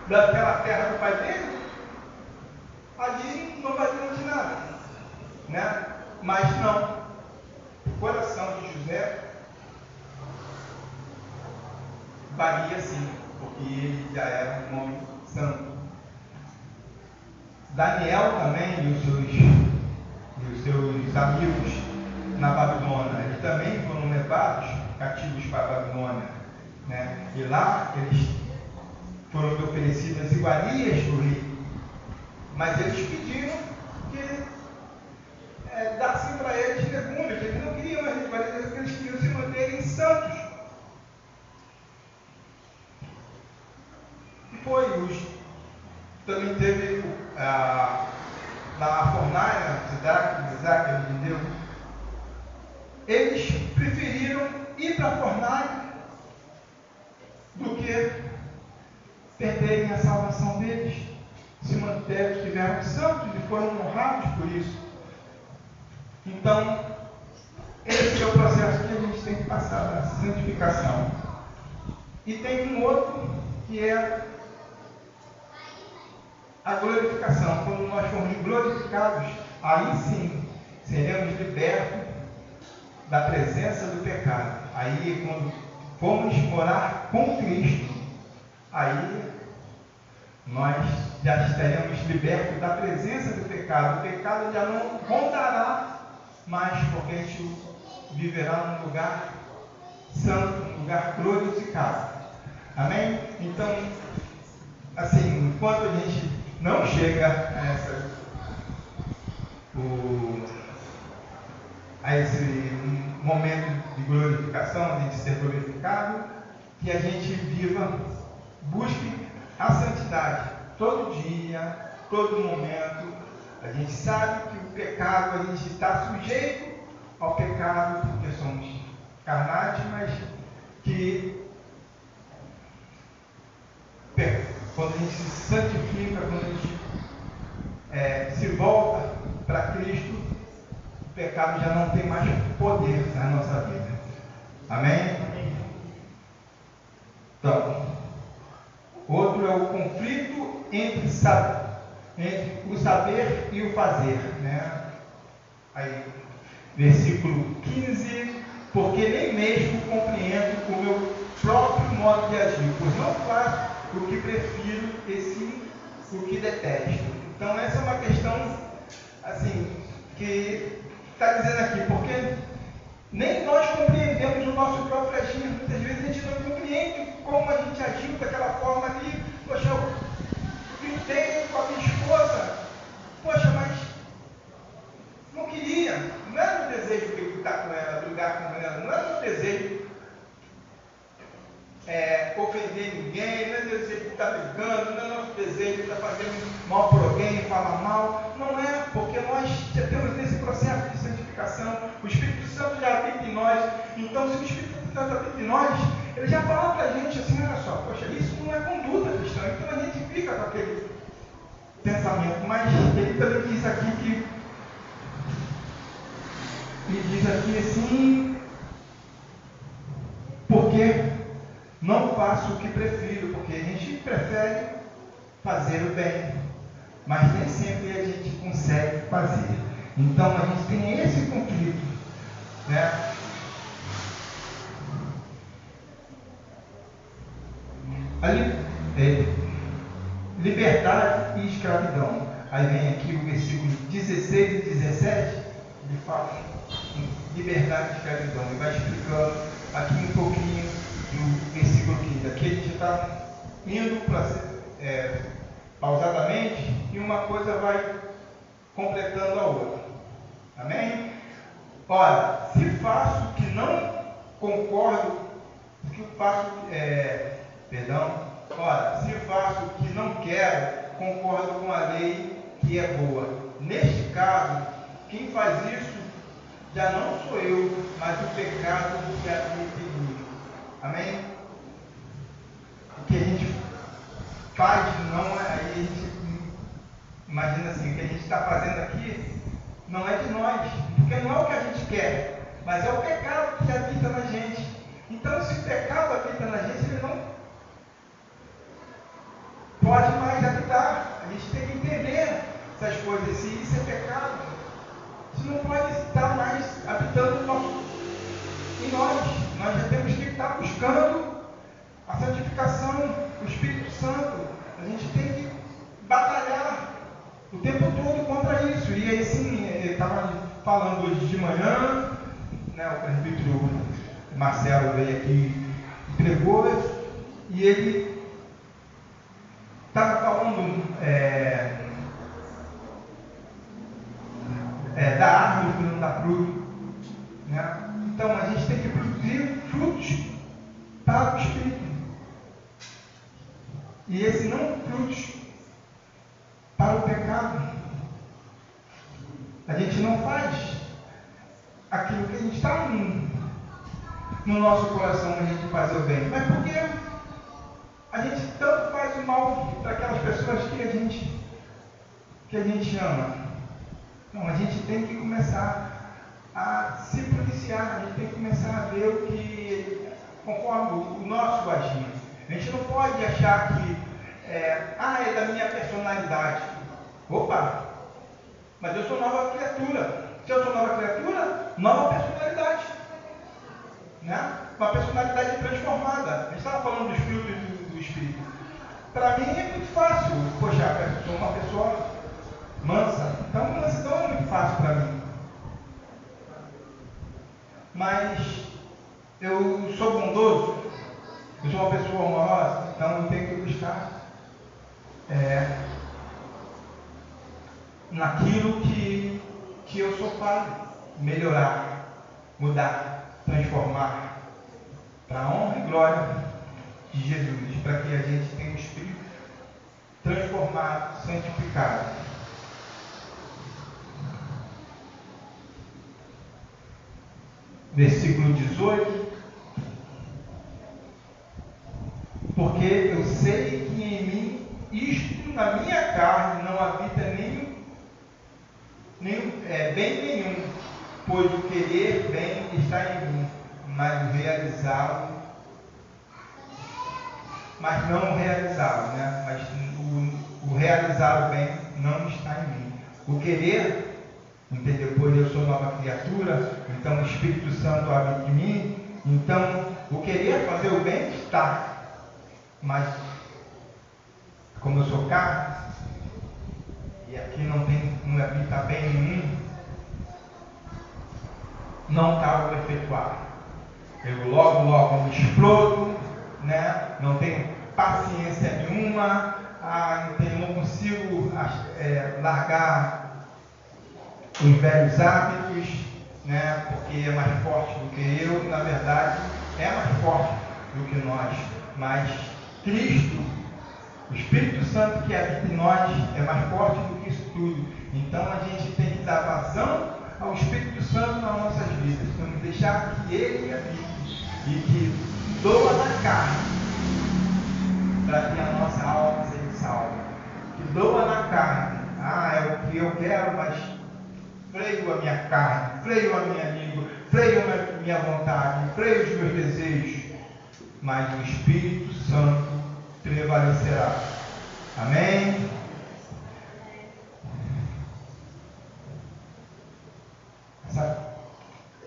daquela terra do pai dele, ali não valia de nada, né? Mas não, o coração de José valia sim, porque ele já era um homem santo. Daniel também e os seus amigos na Babilônia, eles também foram levados cativos para a Babilônia, né? E lá eles foram oferecidas iguarias do rei, mas eles pediram que dassem para eles legumes. Eles não queriam mais iguarias, eles queriam se manterem santos. Também teve na fornalha, Sidraque, Abednego. Eles preferiram ir para a fornalha do que perderem a salvação deles. Se manteram, estiveram santos e foram honrados por isso. Então, esse é o processo que a gente tem que passar na santificação. E tem um outro que é a glorificação. Quando nós formos glorificados, aí sim seremos libertos da presença do pecado. Aí, quando formos morar com Cristo, aí nós já estaremos libertos da presença do pecado. O pecado já não rondará mais, porque a gente viverá num lugar santo, num lugar glorificado. Amém? Então, assim, enquanto a gente não chega a esse momento de glorificação, de ser glorificado, que a gente busque a santidade todo dia, todo momento. A gente sabe que o pecado, a gente está sujeito ao pecado, porque somos carnais, mas que quando a gente se santifica, quando a gente se volta para Cristo, o pecado já não tem mais poder na nossa vida. Amém? Então, outro é o conflito entre o saber e o fazer, né? Aí, versículo 15: porque nem mesmo compreendo o meu próprio modo de agir, pois não faço o que prefiro e sim o que detesto. Então essa é uma questão assim que está dizendo aqui, porque nem nós compreendemos o nosso próprio agir. Muitas vezes a gente não compreende como a gente agiu daquela forma ali. Poxa, eu gritei com a minha esposa, poxa, mas não queria, não era o desejo estar com ela, brigar com ela. Não é nosso desejo ofender ninguém, não é desejo de estar brigando, não é nosso desejo de estar fazendo mal para alguém, falar mal. Não é, porque nós já temos nesse processo de santificação, o Espírito Santo já habita em nós. Então, se o Espírito Santo habita em nós, ele já fala para a gente assim, olha só, poxa, isso não é conduta cristã. Então a gente fica com aquele pensamento. Mas ele também diz aqui que assim, porque não faço o que prefiro, porque a gente prefere fazer o bem, mas nem sempre a gente consegue fazer. Então a gente tem esse conflito, né? Liberdade e escravidão. Aí vem aqui o versículo 16 e 17, ele fala em liberdade e escravidão. Ele vai explicando aqui um pouquinho do versículo 15. Aqui a gente está indo pausadamente e uma coisa vai completando a outra. Amém? Ora, se faço que não concordo, que faço, ora, se faço o que não quero, concordo com a lei que é boa. Neste caso, quem faz isso já não sou eu, mas o pecado que habita em mim. Amém? O que a gente faz não é, aí a gente imagina assim, o que a gente está fazendo aqui não é de nós, porque não é o que a gente quer, mas é o pecado que habita na gente. Então, se o pecado habita na gente, ele não pode mais habitar. A gente tem que entender essas coisas. Se isso é pecado, isso não pode estar mais habitando em nós. Nós já temos que estar buscando a santificação, o Espírito Santo. A gente tem que batalhar o tempo todo contra isso. E aí sim, ele estava falando hoje de manhã, né, o presbítero Marcelo veio aqui e pregou, e ele estava falando da árvore que não dá fruto, né? Então a gente tem que produzir frutos para o Espírito, e esse não frutos para o pecado. A gente não faz aquilo que a gente está no nosso coração, a gente fazer o bem, mas porque a gente tanto faz o mal para aquelas pessoas que a gente ama. Então a gente tem que começar a se policiar, a gente tem que começar a ver o que, conforme o nosso agir. A gente não pode achar que é da minha personalidade. Opa! Mas eu sou nova criatura. Se eu sou nova criatura, nova personalidade. Né? Uma personalidade transformada. A gente estava falando dos frutos do Espírito. Para mim é muito fácil. Poxa, eu sou uma pessoa mansa. Então, mansidão é muito fácil para mim. Mas eu sou bondoso. Eu sou uma pessoa amorosa. Então eu tenho que buscar naquilo que eu sou falho, melhorar, mudar, transformar, para a honra e glória de Jesus, para que a gente tenha um espírito transformado, santificado. Versículo 18. Porque eu sei que em mim, isto na minha carne, não habita bem nenhum, pois o querer bem está em mim, mas não o realizá-lo, né? Mas o realizar o bem não está em mim. O querer, entendeu? Pois eu sou nova criatura, então o Espírito Santo habita em mim, então o querer fazer o bem está, mas como eu sou carne, e aqui não habita bem nenhum, não está o efetuar. Eu logo me explodo, né? Não tenho paciência nenhuma, não consigo largar os velhos hábitos, né? Porque porque é mais forte do que eu, na verdade é mais forte do que nós, mas Cristo, o Espírito Santo que habita em nós é mais forte do que isso tudo. Então a gente tem que dar vazão ao Espírito Santo nas nossas vidas. Vamos deixar que Ele habite e que doa na carne para que a nossa alma seja salva. Que doa na carne. É o que eu quero, mas freio a minha carne, freio a minha língua, freio a minha vontade, freio os meus desejos. Mas o Espírito Santo prevalecerá. Amém?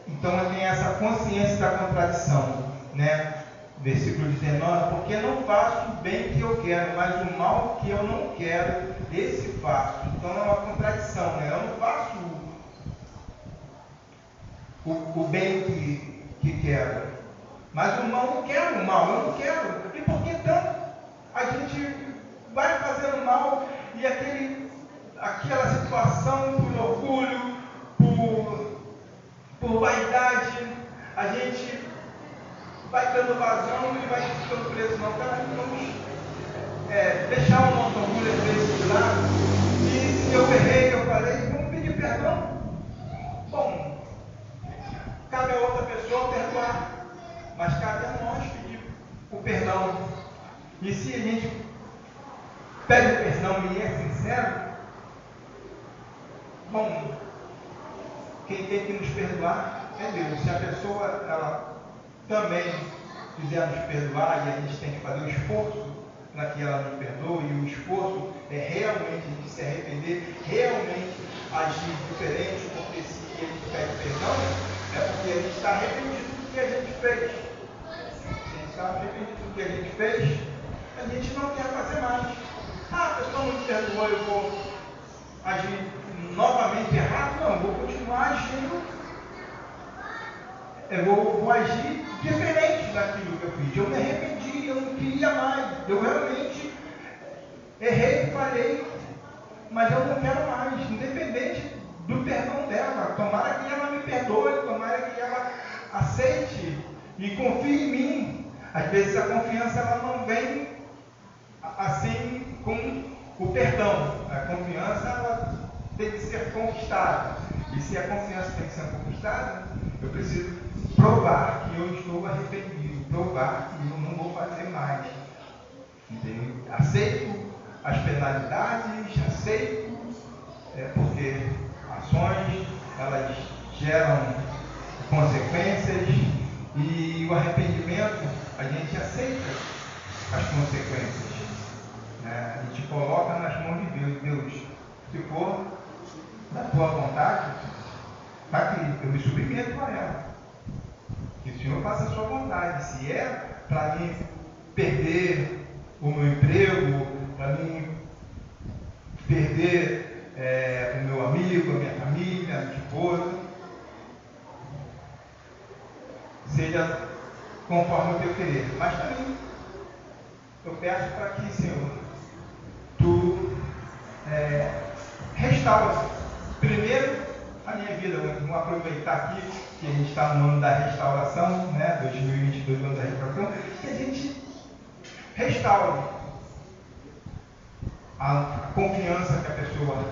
Então eu tenho essa consciência da contradição, né? Versículo 19, porque não faço o bem que eu quero, mas o mal que eu não quero, esse faço. Então é uma contradição, né? Eu não faço o bem que quero, mas o mal eu quero, o mal eu não quero. E por que tanto a gente vai fazendo mal e aquela situação por orgulho, por vaidade, a gente vai dando vazão e vai ficando preso? Não, cara, vamos deixar o nosso orgulho às vezes de lado. E se eu errei, eu falei, vamos pedir perdão. Bom, cabe a outra pessoa perdoar, mas cabe a nós pedir o perdão. E se a gente pede o perdão e é sincero, bom, quem tem que nos perdoar é Deus. Se a pessoa ela também quiser nos perdoar, e a gente tem que fazer o esforço para que ela nos perdoe, e o esforço é realmente a gente se arrepender, realmente agir diferente, porque se a gente pede perdão, é porque a gente está arrependido do que a gente fez. Se a gente está arrependido do que a gente fez, a gente não quer fazer mais. A pessoa não me perdoou, eu vou agir novamente errado? Não, eu vou continuar agindo, eu vou agir diferente daquilo que eu fiz. Eu me arrependi, eu não queria mais, eu realmente errei, falhei, mas eu não quero mais, independente do perdão dela. Tomara que ela me perdoe, tomara que ela aceite e confie em mim. Às vezes a confiança ela não vem assim com o perdão. A confiança ela tem que ser conquistada. E se a confiança tem que ser conquistada, eu preciso provar que eu estou arrependido, provar que eu não vou fazer mais. Entendeu? Aceito as penalidades, aceito, porque ações elas geram consequências, e o arrependimento a gente aceita as consequências. A gente coloca nas mãos de Deus. Deus, se for da tua vontade, está aqui, eu me submeto a ela. Que o Senhor faça a sua vontade. Se é para mim perder o meu emprego, para mim perder o meu amigo, a minha família, a minha esposa, seja conforme o teu querer. Mas também eu peço para que, Senhor, tu restaura primeiro a minha vida. Vamos aproveitar aqui que a gente está no ano da restauração, né? 2022, ano da restauração, que a gente restaure a confiança que a pessoa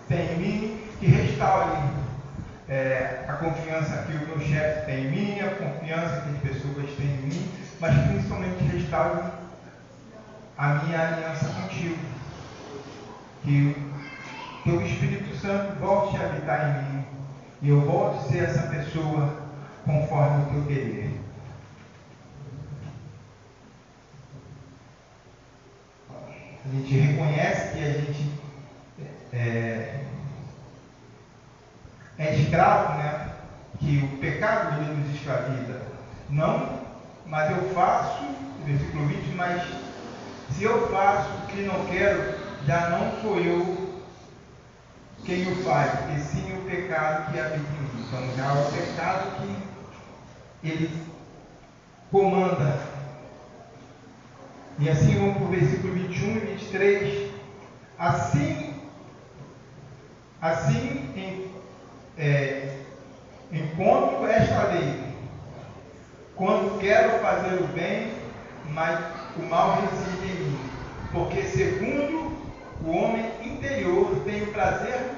tem em mim, que restaure a confiança que o meu chefe tem em mim, a confiança que as pessoas têm em mim, mas principalmente restaure a minha aliança contigo. Que o Espírito Santo volte a habitar em mim e eu volte a ser essa pessoa conforme o teu querer. A gente reconhece que a gente é escravo, né? Que o pecado ele nos escraviza. Não, mas eu faço, versículo 20, mas se eu faço o que não quero, já não sou eu quem o faz, e sim o pecado que habita em mim. Então já é o pecado que ele comanda. E assim vamos para o versículo 21 e 23. encontro esta lei, quando quero fazer o bem, mas o mal reside em mim. Porque segundo o homem interior tenho prazer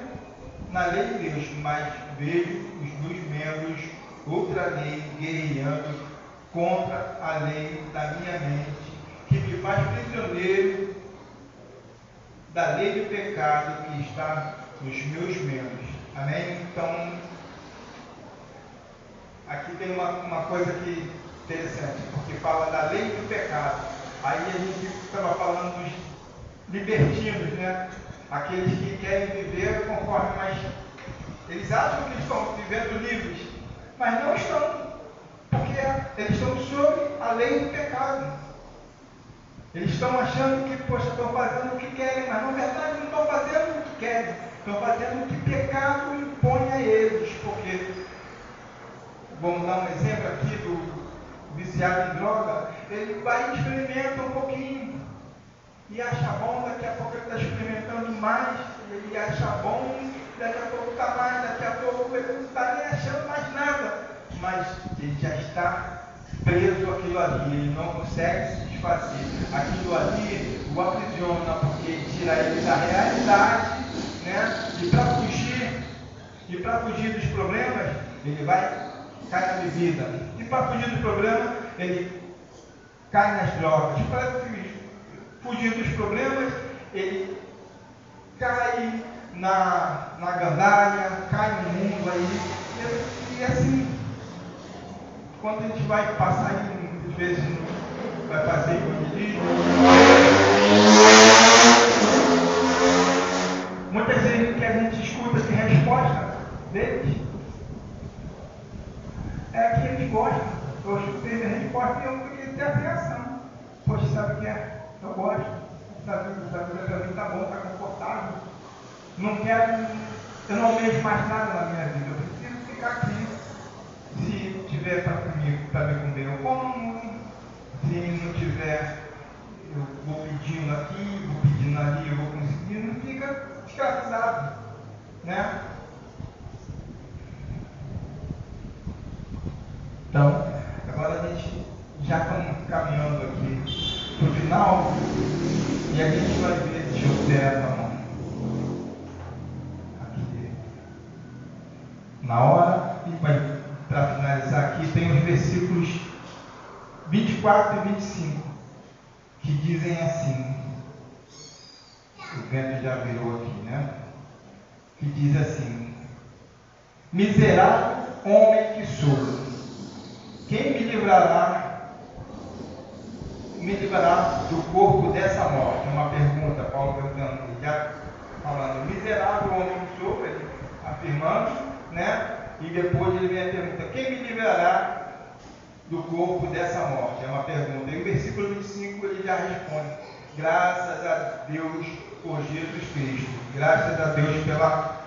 na lei de Deus, mas vejo os meus membros, outra lei, guerreando contra a lei da minha mente, que me faz prisioneiro da lei do pecado que está nos meus membros. Amém? Então, aqui tem uma coisa que interessante, porque fala da lei do pecado. Aí a gente estava falando dos libertinos, né? Aqueles que querem viver conforme, mas eles acham que estão vivendo livres, mas não estão, porque eles estão sob a lei do pecado. Eles estão achando que, poxa, estão fazendo o que querem, mas na verdade não estão fazendo o que querem, estão fazendo o que pecado impõe a eles, porque, vamos dar um exemplo aqui do viciado em droga, ele vai e experimenta um pouquinho, e acha bom, daqui a pouco ele está experimentando mais, ele acha bom, daqui a pouco está mais, daqui a pouco ele não está nem achando mais nada, mas ele já está preso àquilo ali, ele não consegue se desfazer. Aquilo ali o aprisiona, porque tira ele da realidade, né? E para fugir dos problemas, ele vai cair na bebida. E para fugir do problema, ele cai nas drogas. Para fugir dos problemas, ele cai na gandaia, cai no mundo aí. E assim, quando a gente vai passar aí, muitas vezes vai fazer evangelismo, muitas vezes que a gente escuta de resposta deles é que eles gostam. Eu escutei a resposta e eu queria ter a reação. Poxa, sabe o que é? Eu gosto. Sabe para mim está bom, está confortável. Não quero, eu não vejo mais nada na minha vida. Eu preciso ficar aqui. Se tiver para me comer, eu como. Se não tiver, eu vou pedindo aqui, vou pedindo ali, eu vou conseguindo. Não fica escravizado, né? Então, agora a gente já estamos caminhando aqui para o final e a gente vai ver, deixa eu ter essa mão aqui na hora, e para finalizar aqui tem os versículos 24 e 25 que dizem assim, o vento já virou aqui, né? Que diz assim: miserável homem que sou, quem me livrará do corpo dessa morte? É uma pergunta, Paulo perguntando, já falando, miserável homem que sou, ele afirmando, né? E depois ele vem a pergunta, quem me livrará do corpo dessa morte? É uma pergunta. E o versículo 25 ele já responde, graças a Deus por Jesus Cristo, graças a Deus pela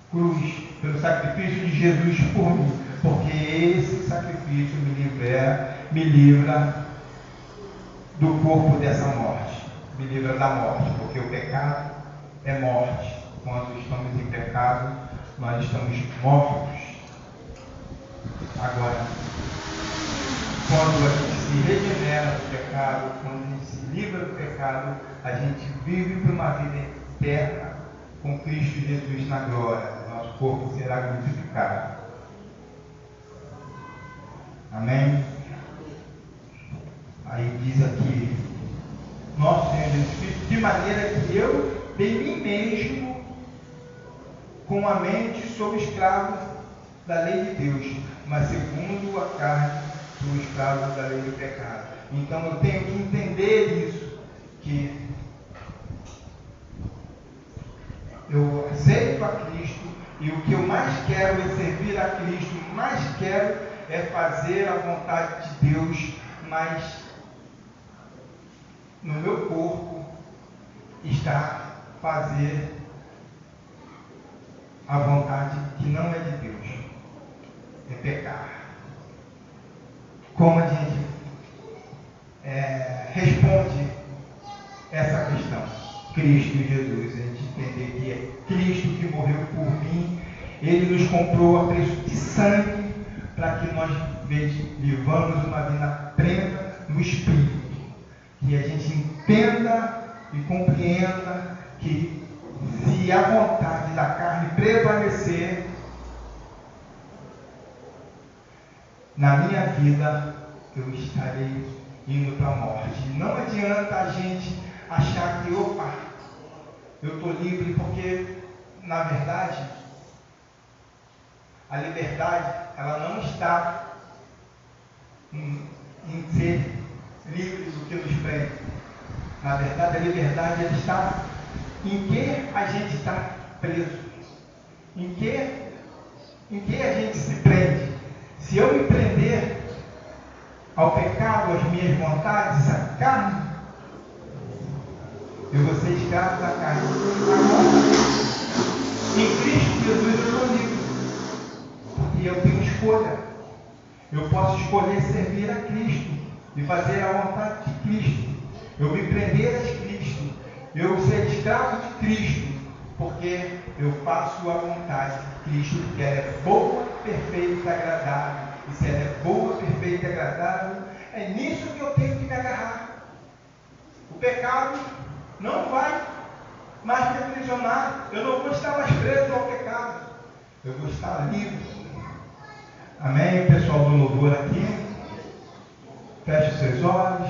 cruz, pelo sacrifício de Jesus por mim, porque esse sacrifício me livra do corpo dessa morte, me livra da morte, porque o pecado é morte. Quando estamos em pecado, nós estamos mortos. Agora, quando a gente se regenera do pecado, quando a gente se livra do pecado, a gente vive para uma vida eterna com Cristo Jesus na glória. Nosso corpo será glorificado. Amém? Aí diz aqui, nosso Senhor Jesus Cristo, de maneira que eu, de mim mesmo, com a mente, sou escravo da lei de Deus, mas segundo a carne, sou escravo da lei do pecado. Então eu tenho que entender isso, que eu aceito a Cristo e o que eu mais quero é servir a Cristo, mais quero é fazer a vontade de Deus, mas no meu corpo está fazer a vontade que não é de Deus, é pecar. Como a gente responde essa questão? Cristo Jesus, a gente entender que é Cristo que morreu por mim, Ele Ele nos comprou a preço de sangue para que nós vivamos uma vida plena no Espírito. Que a gente entenda e compreenda que se a vontade da carne prevalecer na minha vida, eu estarei indo para a morte. Não adianta a gente achar que, opa, eu estou livre, porque, na verdade, a liberdade, ela não está em ser livre do que nos prende. Na verdade, a liberdade ela está em que a gente está preso. Em que a gente se prende. Se eu me prender ao pecado, às minhas vontades, à carne, eu vou ser escravo da carne. Agora, em Cristo Jesus eu estou livre. Porque eu tenho escolha. Eu posso escolher servir a Cristo e fazer a vontade de Cristo. Eu me prender a Cristo. Eu ser escravo de Cristo. Porque eu faço a vontade de Cristo, porque ela é boa, perfeita e agradável. E se ela é boa, perfeita e agradável, é nisso que eu tenho que me agarrar. O pecado não vai mais me aprisionar. Eu não vou estar mais preso ao pecado. Eu vou estar livre. Amém? O pessoal do louvor aqui, feche os seus olhos.